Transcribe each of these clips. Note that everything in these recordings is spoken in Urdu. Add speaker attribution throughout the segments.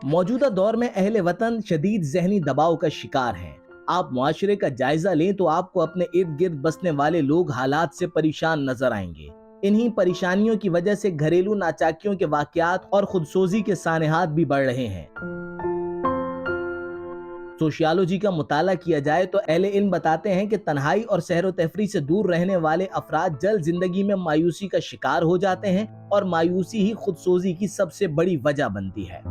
Speaker 1: موجودہ دور میں اہل وطن شدید ذہنی دباؤ کا شکار ہیں۔ آپ معاشرے کا جائزہ لیں تو آپ کو اپنے ارد گرد بسنے والے لوگ حالات سے پریشان نظر آئیں گے۔ انہی پریشانیوں کی وجہ سے گھریلو ناچاکیوں کے واقعات اور خودسوزی کے سانحات بھی بڑھ رہے ہیں۔ سوشیالوجی کا مطالعہ کیا جائے تو اہل علم بتاتے ہیں کہ تنہائی اور سحر و تفریح سے دور رہنے والے افراد جلد زندگی میں مایوسی کا شکار ہو جاتے ہیں، اور مایوسی ہی خودسوزی کی سب سے بڑی وجہ بنتی ہے۔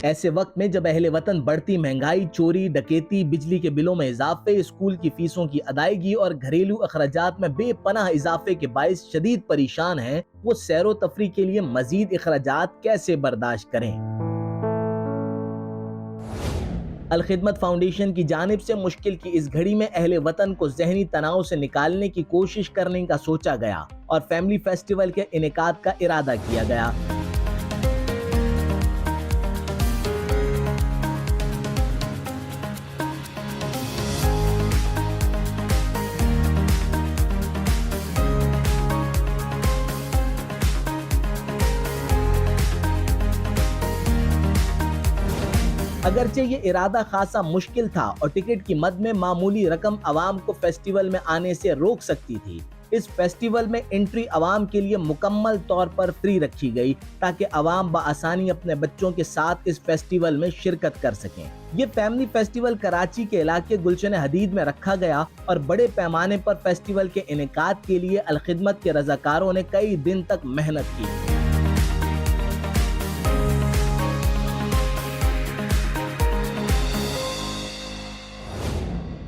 Speaker 1: ایسے وقت میں جب اہل وطن بڑھتی مہنگائی، چوری، ڈکیتی، بجلی کے بلوں میں اضافے، اسکول کی فیسوں کی ادائیگی اور گھریلو اخراجات میں بے پناہ اضافے کے باعث شدید پریشان ہیں، وہ سیر و تفریح کے لیے مزید اخراجات کیسے برداشت کریں؟ الخدمت فاؤنڈیشن کی جانب سے مشکل کی اس گھڑی میں اہل وطن کو ذہنی تناؤ سے نکالنے کی کوشش کرنے کا سوچا گیا اور فیملی فیسٹیول کے انعقاد کا ارادہ کیا گیا۔ اگرچہ یہ ارادہ خاصا مشکل تھا اور ٹکٹ کی مد میں معمولی رقم عوام کو فیسٹیول میں آنے سے روک سکتی تھی، اس فیسٹیول میں انٹری عوام کے لیے مکمل طور پر فری رکھی گئی تاکہ عوام بآسانی اپنے بچوں کے ساتھ اس فیسٹیول میں شرکت کر سکیں۔ یہ فیملی فیسٹیول کراچی کے علاقے گلشن حدید میں رکھا گیا اور بڑے پیمانے پر فیسٹیول کے انعقاد کے لیے الخدمت کے رضاکاروں نے کئی دن تک محنت کی۔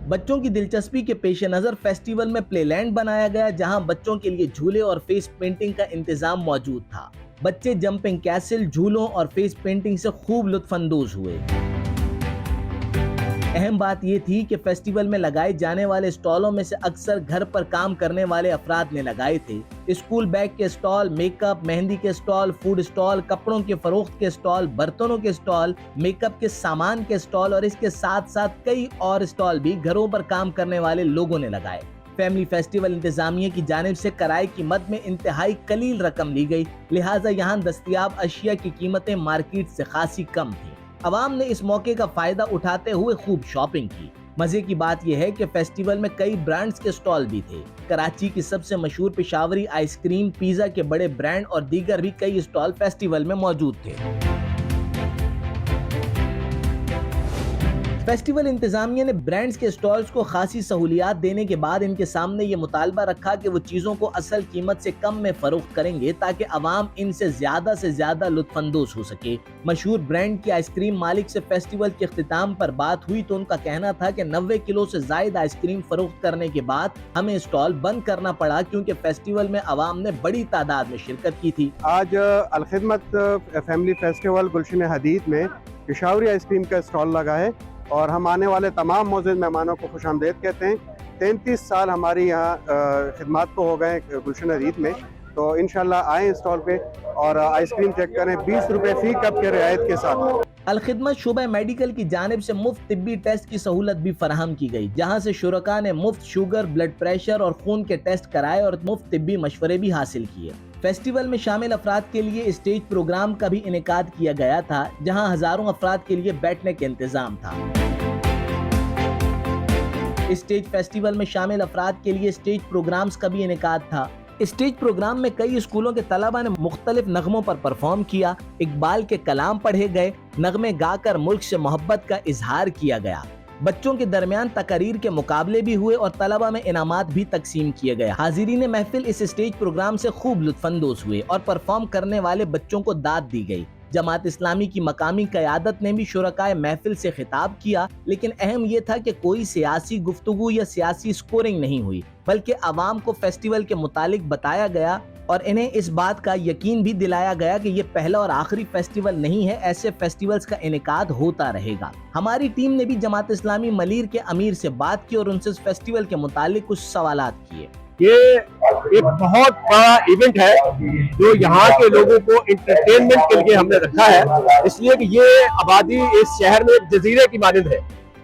Speaker 1: بچوں کی دلچسپی کے پیش نظر فیسٹیول میں پلے لینڈ بنایا گیا، جہاں بچوں کے لیے جھولے اور فیس پینٹنگ کا انتظام موجود تھا۔ بچے جمپنگ کیسل، جھولوں اور فیس پینٹنگ سے خوب لطف اندوز ہوئے۔ اہم بات یہ تھی کہ فیسٹیول میں لگائے جانے والے اسٹالوں میں سے اکثر گھر پر کام کرنے والے افراد نے لگائے تھے۔ اسکول بیگ کے اسٹال، میک اپ، مہندی کے اسٹال، فوڈ اسٹال، کپڑوں کے فروخت کے اسٹال، برتنوں کے اسٹال، میک اپ کے سامان کے اسٹال اور اس کے ساتھ ساتھ کئی اور اسٹال بھی گھروں پر کام کرنے والے لوگوں نے لگائے۔ فیملی فیسٹیول انتظامیہ کی جانب سے کرائے کی مد میں انتہائی قلیل رقم لی گئی، لہٰذا یہاں دستیاب اشیاء کی قیمتیں مارکیٹ سے خاصی کم تھیں۔ عوام نے اس موقع کا فائدہ اٹھاتے ہوئے خوب شاپنگ کی۔ مزے کی بات یہ ہے کہ فیسٹیول میں کئی برانڈز کے سٹال بھی تھے۔ کراچی کی سب سے مشہور پشاوری آئس کریم، پیزا کے بڑے برانڈ اور دیگر بھی کئی سٹال فیسٹیول میں موجود تھے۔ فیسٹیول انتظامیہ نے برانڈز کے سٹالز کو خاصی سہولیات دینے کے بعد ان کے سامنے یہ مطالبہ رکھا کہ وہ چیزوں کو اصل قیمت سے کم میں فروخت کریں گے تاکہ عوام ان سے زیادہ لطف اندوز ہو سکے۔ مشہور برانڈ کی آئس کریم مالک سے فیسٹیول کے اختتام پر بات ہوئی تو ان کا کہنا تھا کہ 90 کلو سے زائد آئس کریم فروخت کرنے کے بعد ہمیں سٹال بند کرنا پڑا کیونکہ فیسٹیول میں عوام نے بڑی تعداد میں شرکت کی تھی۔
Speaker 2: آج الخدمت فیملی فیسٹیول گلشن حدید میں پشاوری آئس کریم کا سٹال لگا ہے اور ہم آنے والے تمام معزز مہمانوں کو خوش آمدید کہتے ہیں۔ 33 سال ہماری یہاں خدمات کو ہو گئے گلشن حدید میں، تو انشاءاللہ آئیں اسٹال پہ اور آئس کریم چیک کریں 20 روپے فی کپ کے رعایت کے ساتھ۔
Speaker 1: الخدمت شعبہ میڈیکل کی جانب سے مفت طبی ٹیسٹ کی سہولت بھی فراہم کی گئی، جہاں سے شرکاء نے مفت شوگر، بلڈ پریشر اور خون کے ٹیسٹ کرائے اور مفت طبی مشورے بھی حاصل کیے۔ فیسٹیول میں شامل افراد کے لیے اسٹیج پروگرام کا بھی انعقاد کیا گیا تھا، جہاں ہزاروں افراد کے لیے بیٹھنے کا انتظام تھا۔ اسٹیج فیسٹیول میں شامل افراد کے لیے اسٹیج پروگرامز کا بھی انعقاد تھا۔ اسٹیج پروگرام میں کئی اسکولوں کے طلباء نے مختلف نغموں پر پرفارم کیا، اقبال کے کلام پڑھے گئے، نغمے گا کر ملک سے محبت کا اظہار کیا گیا۔ بچوں کے درمیان تقاریر کے مقابلے بھی ہوئے اور طلباء میں انعامات بھی تقسیم کیے گئے۔ حاضرین محفل اس اسٹیج پروگرام سے خوب لطف اندوز ہوئے اور پرفارم کرنے والے بچوں کو داد دی گئی۔ جماعت اسلامی کی مقامی قیادت نے بھی شرکائے محفل سے خطاب کیا، لیکن اہم یہ تھا کہ کوئی سیاسی گفتگو یا سیاسی سکورنگ نہیں ہوئی، بلکہ عوام کو فیسٹیول کے متعلق بتایا گیا اور انہیں اس بات کا یقین بھی دلایا گیا کہ یہ پہلا اور آخری فیسٹیول نہیں ہے، ایسے فیسٹیولز کا انعقاد ہوتا رہے گا۔ ہماری ٹیم نے بھی جماعت اسلامی ملیر کے امیر سے بات کی اور ان سے اس فیسٹیول کے متعلق کچھ سوالات کیے۔
Speaker 3: یہ ایک بہت بڑا ایونٹ ہے جو یہاں کے لوگوں کو انٹرٹینمنٹ کے لیے ہم نے رکھا ہے، اس لیے کہ یہ آبادی اس شہر میں ایک جزیرے کی مانند ہے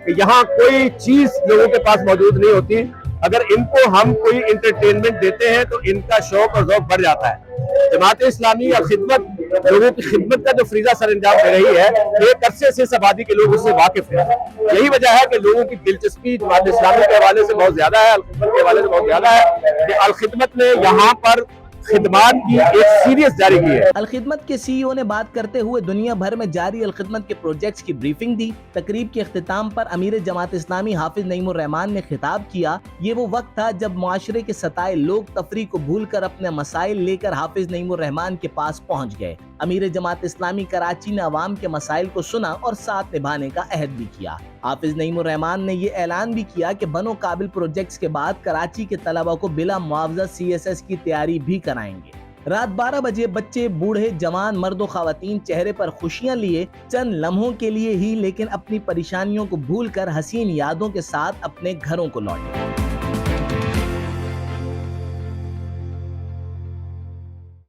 Speaker 3: کہ یہاں کوئی چیز لوگوں کے پاس موجود نہیں ہوتی۔ اگر ان کو ہم کوئی انٹرٹینمنٹ دیتے ہیں تو ان کا شوق اور ذوق بڑھ جاتا ہے۔ جماعت اسلامی اور خدمت لوگوں کی خدمت کا جو فریضہ سر انجام دے رہی ہے، ایک عرصے سے اس آبادی کے لوگ اس سے واقف ہیں. یہی وجہ ہے کہ لوگوں کی دلچسپی جماعت اسلامی کے حوالے سے بہت زیادہ ہے، الخدمت کے حوالے سے بہت زیادہ ہے کہ الخدمت نے یہاں پر خدمات کی ایک سیریز جاری کی ہے.
Speaker 1: الخدمت کے سی ای او نے بات کرتے ہوئے دنیا بھر میں جاری الخدمت کے پروجیکٹس کی بریفنگ دی. تقریب کے اختتام پر امیر جماعت اسلامی حافظ نعیم الرحمان نے خطاب کیا. یہ وہ وقت تھا جب معاشرے کے ستائے لوگ تفریح کو بھول کر اپنے مسائل لے کر حافظ نعیم الرحمان کے پاس پہنچ گئے. امیر جماعت اسلامی کراچی نے عوام کے مسائل کو سنا اور ساتھ نبھانے کا عہد بھی کیا. حافظ نعیم الرحمان نے یہ اعلان بھی کیا کہ بنو قابل پروجیکٹس کے بعد کراچی کے طلبہ کو بلا معاوضہ CSS کی تیاری بھی کرائیں گے. رات 12 بجے بچے، بوڑھے، جوان، مرد و خواتین چہرے پر خوشیاں لیے چند لمحوں کے لیے ہی لیکن اپنی پریشانیوں کو بھول کر حسین یادوں کے ساتھ اپنے گھروں کو لوٹے.